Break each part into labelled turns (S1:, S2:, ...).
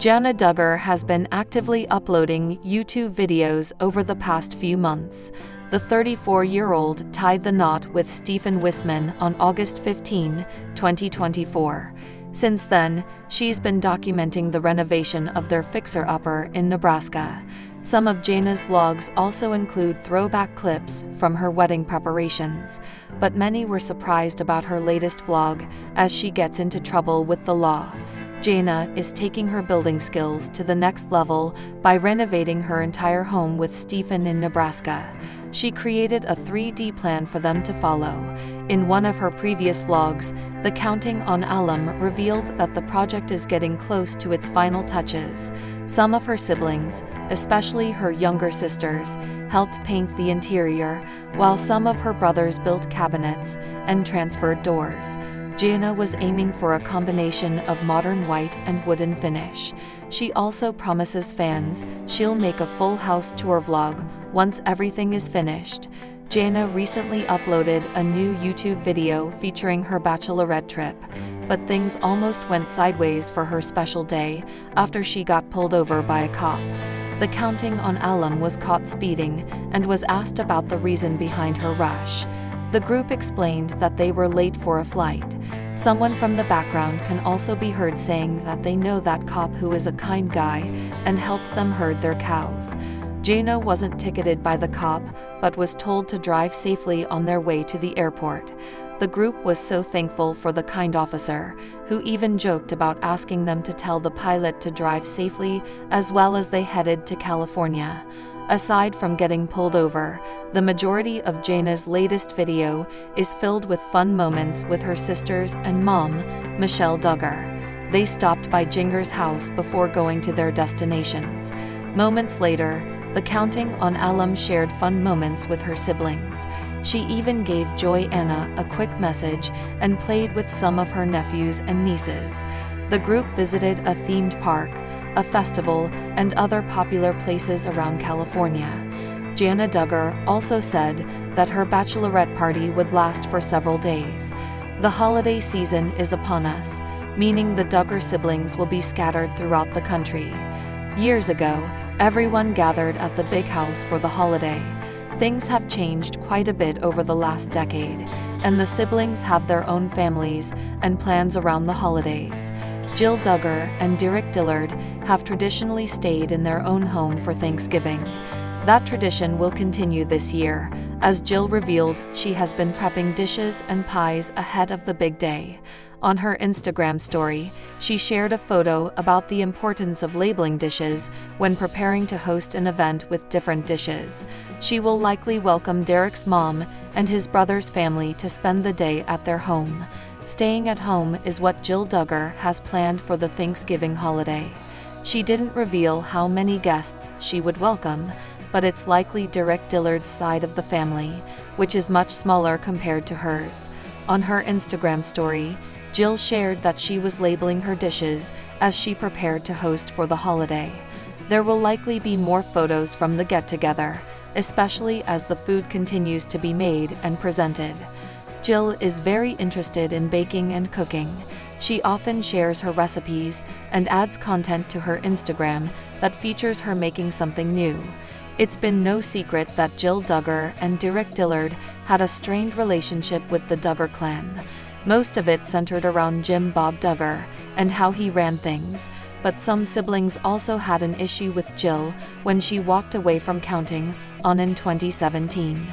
S1: Jana Duggar has been actively uploading YouTube videos over the past few months. The 34-year-old tied the knot with Stephen Wisseman on August 15, 2024. Since then, she's been documenting the renovation of their fixer-upper in Nebraska. Some of Jana's vlogs also include throwback clips from her wedding preparations, but many were surprised about her latest vlog as she gets into trouble with the law. Jana is taking her building skills to the next level by renovating her entire home with Stephen in Nebraska. She created a 3D plan for them to follow. In one of her previous vlogs, The Counting on Alum revealed that the project is getting close to its final touches. Some of her siblings, especially her younger sisters, helped paint the interior, while some of her brothers built cabinets and transferred doors. Jana was aiming for a combination of modern white and wooden finish. She also promises fans she'll make a full house tour vlog once everything is finished. Jana recently uploaded a new YouTube video featuring her Bachelorette trip, but things almost went sideways for her special day after she got pulled over by a cop. The Counting on Alum was caught speeding and was asked about the reason behind her rush. The group explained that they were late for a flight. Someone from the background can also be heard saying that they know that cop who is a kind guy and helps them herd their cows. Jana wasn't ticketed by the cop, but was told to drive safely on their way to the airport. The group was so thankful for the kind officer, who even joked about asking them to tell the pilot to drive safely as well as they headed to California. Aside from getting pulled over, the majority of Jana's latest video is filled with fun moments with her sisters and mom, Michelle Duggar. They stopped by Jinger's house before going to their destinations. Moments later, The Counting on Alum shared fun moments with her siblings. She even gave Joy-Anna a quick message and played with some of her nephews and nieces. The group visited a themed park, a festival, and other popular places around California. Jana Duggar also said that her bachelorette party would last for several days. The holiday season is upon us, meaning the Duggar siblings will be scattered throughout the country. Years ago, everyone gathered at the big house for the holiday. Things have changed quite a bit over the last decade, and the siblings have their own families and plans around the holidays. Jill Duggar and Derek Dillard have traditionally stayed in their own home for Thanksgiving. That tradition will continue this year, as Jill revealed she has been prepping dishes and pies ahead of the big day. On her Instagram story, she shared a photo about the importance of labeling dishes when preparing to host an event with different dishes. She will likely welcome Derek's mom and his brother's family to spend the day at their home. Staying at home is what Jill Duggar has planned for the Thanksgiving holiday. She didn't reveal how many guests she would welcome, but it's likely Derek Dillard's side of the family, which is much smaller compared to hers. On her Instagram story, Jill shared that she was labeling her dishes as she prepared to host for the holiday. There will likely be more photos from the get-together, especially as the food continues to be made and presented. Jill is very interested in baking and cooking. She often shares her recipes and adds content to her Instagram that features her making something new. It's been no secret that Jill Duggar and Derek Dillard had a strained relationship with the Duggar clan. Most of it centered around Jim Bob Duggar and how he ran things, but some siblings also had an issue with Jill when she walked away from Counting on in 2017.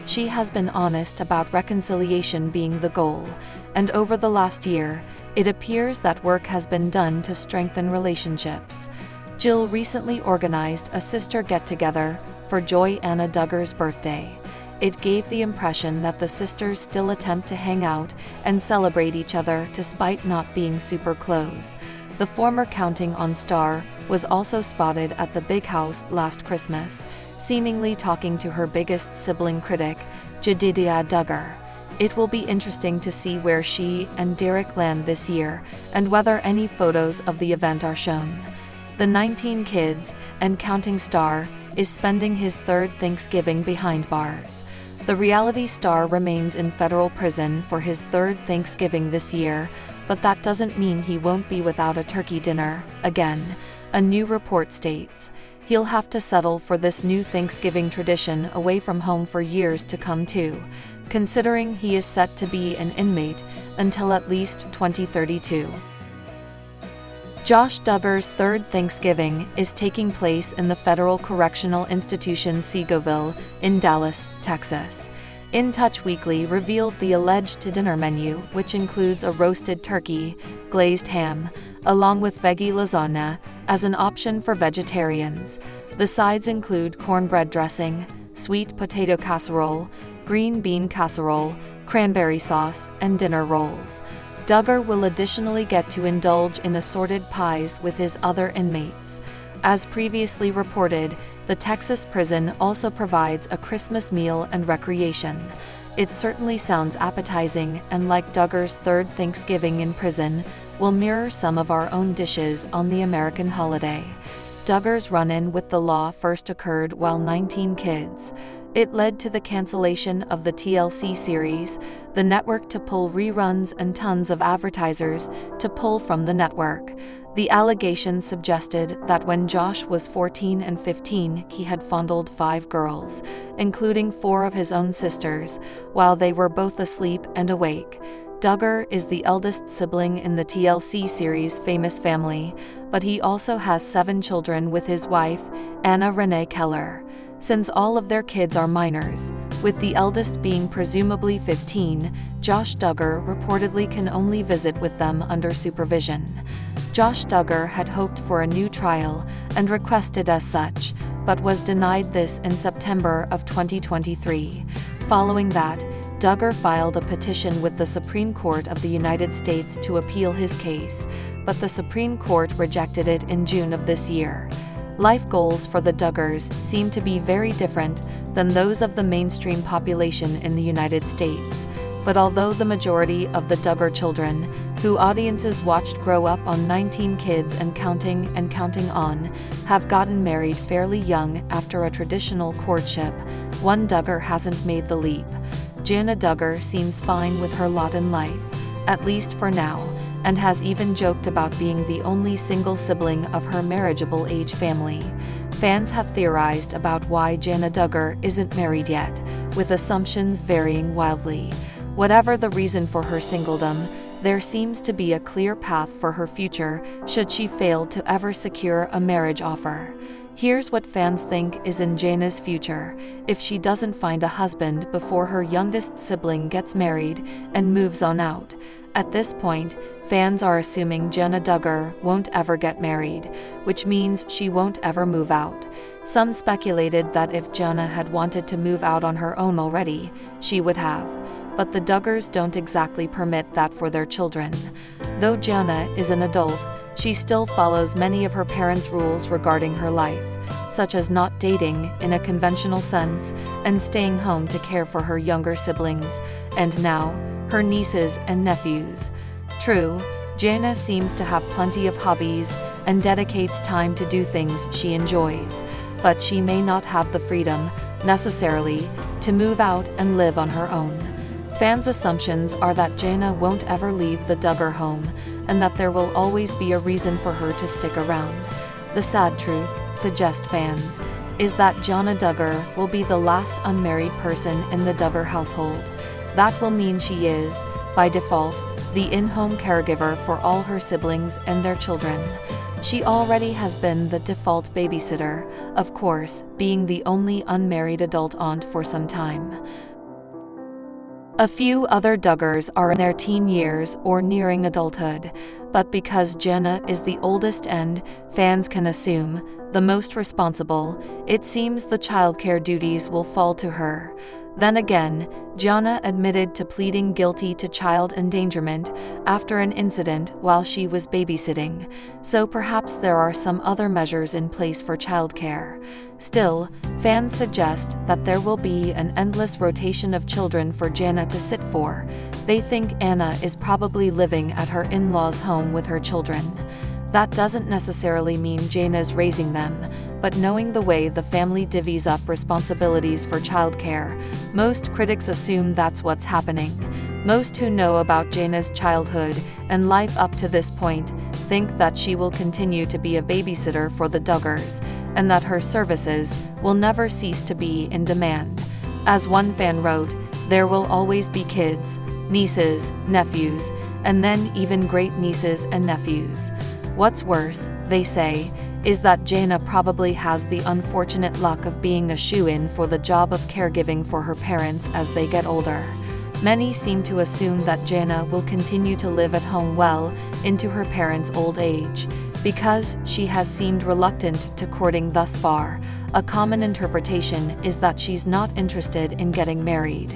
S1: She has been honest about reconciliation being the goal, and over the last year, it appears that work has been done to strengthen relationships. Jill recently organized a sister get-together for Joy-Anna Duggar's birthday. It gave the impression that the sisters still attempt to hang out and celebrate each other despite not being super close. The former Counting on star was also spotted at the big house last Christmas, seemingly talking to her biggest sibling critic, Jedidiah Duggar. It will be interesting to see where she and Derek land this year and whether any photos of the event are shown. The 19 kids and counting star is spending his third Thanksgiving behind bars. The reality star remains in federal prison for his third Thanksgiving this year, but that doesn't mean he won't be without a turkey dinner again. A new report states. He'll have to settle for this new Thanksgiving tradition away from home for years to come too, considering he is set to be an inmate until at least 2032. Josh Duggar's third Thanksgiving is taking place in the Federal Correctional Institution Seagoville in Dallas, Texas. In Touch Weekly revealed the alleged dinner menu, which includes a roasted turkey, glazed ham, along with veggie lasagna, as an option for vegetarians. The sides include cornbread dressing, sweet potato casserole, green bean casserole, cranberry sauce, and dinner rolls. Duggar will additionally get to indulge in assorted pies with his other inmates. As previously reported, the Texas prison also provides a Christmas meal and recreation. It certainly sounds appetizing, and like Duggar's third Thanksgiving in prison, will mirror some of our own dishes on the American holiday. Duggar's run-in with the law first occurred while 19 kids. It led to the cancellation of the TLC series, the network to pull reruns, and tons of advertisers to pull from the network. The allegations suggested that when Josh was 14 and 15, he had fondled 5 girls, including 4 of his own sisters, while they were both asleep and awake. Duggar is the eldest sibling in the TLC series Famous Family, but he also has 7 children with his wife, Anna Renee Keller. Since all of their kids are minors, with the eldest being presumably 15, Josh Duggar reportedly can only visit with them under supervision. Josh Duggar had hoped for a new trial and requested as such, but was denied this in September of 2023. Following that, Duggar filed a petition with the Supreme Court of the United States to appeal his case, but the Supreme Court rejected it in June of this year. Life goals for the Duggars seem to be very different than those of the mainstream population in the United States. But although the majority of the Duggar children, who audiences watched grow up on 19 Kids and Counting on, have gotten married fairly young after a traditional courtship, one Duggar hasn't made the leap. Jana Duggar seems fine with her lot in life, at least for now, and has even joked about being the only single sibling of her marriageable age family. Fans have theorized about why Jana Duggar isn't married yet, with assumptions varying wildly. Whatever the reason for her singledom, there seems to be a clear path for her future should she fail to ever secure a marriage offer. Here's what fans think is in Jana's future if she doesn't find a husband before her youngest sibling gets married and moves on out. At this point, fans are assuming Jana Duggar won't ever get married, which means she won't ever move out. Some speculated that if Jana had wanted to move out on her own already, she would have. But the Duggars don't exactly permit that for their children. Though Jana is an adult, she still follows many of her parents' rules regarding her life, such as not dating in a conventional sense and staying home to care for her younger siblings, and now, her nieces and nephews. True, Jana seems to have plenty of hobbies and dedicates time to do things she enjoys, but she may not have the freedom, necessarily, to move out and live on her own. Fans' assumptions are that Jana won't ever leave the Duggar home, and that there will always be a reason for her to stick around. The sad truth, suggest fans, is that Jana Duggar will be the last unmarried person in the Duggar household. That will mean she is, by default, the in-home caregiver for all her siblings and their children. She already has been the default babysitter, of course, being the only unmarried adult aunt for some time. A few other Duggars are in their teen years or nearing adulthood, but because Jana is the oldest and, fans can assume, the most responsible, it seems the childcare duties will fall to her. Then again, Jana admitted to pleading guilty to child endangerment after an incident while she was babysitting, so perhaps there are some other measures in place for childcare. Still, fans suggest that there will be an endless rotation of children for Jana to sit for. They think Anna is probably living at her in-laws' home with her children. That doesn't necessarily mean Jana's raising them, but knowing the way the family divvies up responsibilities for childcare, most critics assume that's what's happening. Most who know about Jana's childhood and life up to this point think that she will continue to be a babysitter for the Duggars, and that her services will never cease to be in demand. As one fan wrote, "There will always be kids, nieces, nephews, and then even great-nieces and nephews. What's worse, they say, is that Jana probably has the unfortunate luck of being a shoo-in for the job of caregiving for her parents as they get older." Many seem to assume that Jana will continue to live at home well into her parents' old age. Because she has seemed reluctant to courting thus far, a common interpretation is that she's not interested in getting married.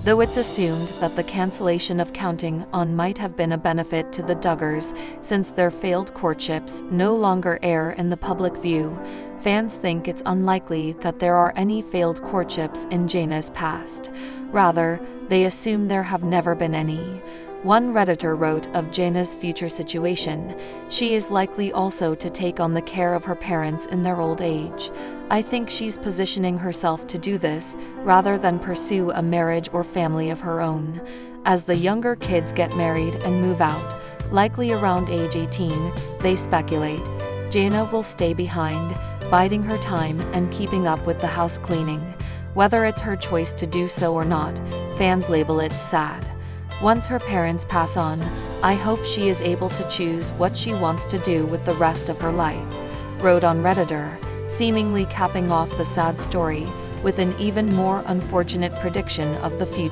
S1: Though it's assumed that the cancellation of Counting On might have been a benefit to the Duggars since their failed courtships no longer air in the public view, fans think it's unlikely that there are any failed courtships in Jana's past. Rather, they assume there have never been any. One Redditor wrote of Jana's future situation, "She is likely also to take on the care of her parents in their old age. I think she's positioning herself to do this rather than pursue a marriage or family of her own. As the younger kids get married and move out, likely around age 18, they speculate, Jana will stay behind, biding her time and keeping up with the house cleaning. Whether it's her choice to do so or not, fans label it sad. Once her parents pass on, I hope she is able to choose what she wants to do with the rest of her life," wrote on Redditor, seemingly capping off the sad story with an even more unfortunate prediction of the future.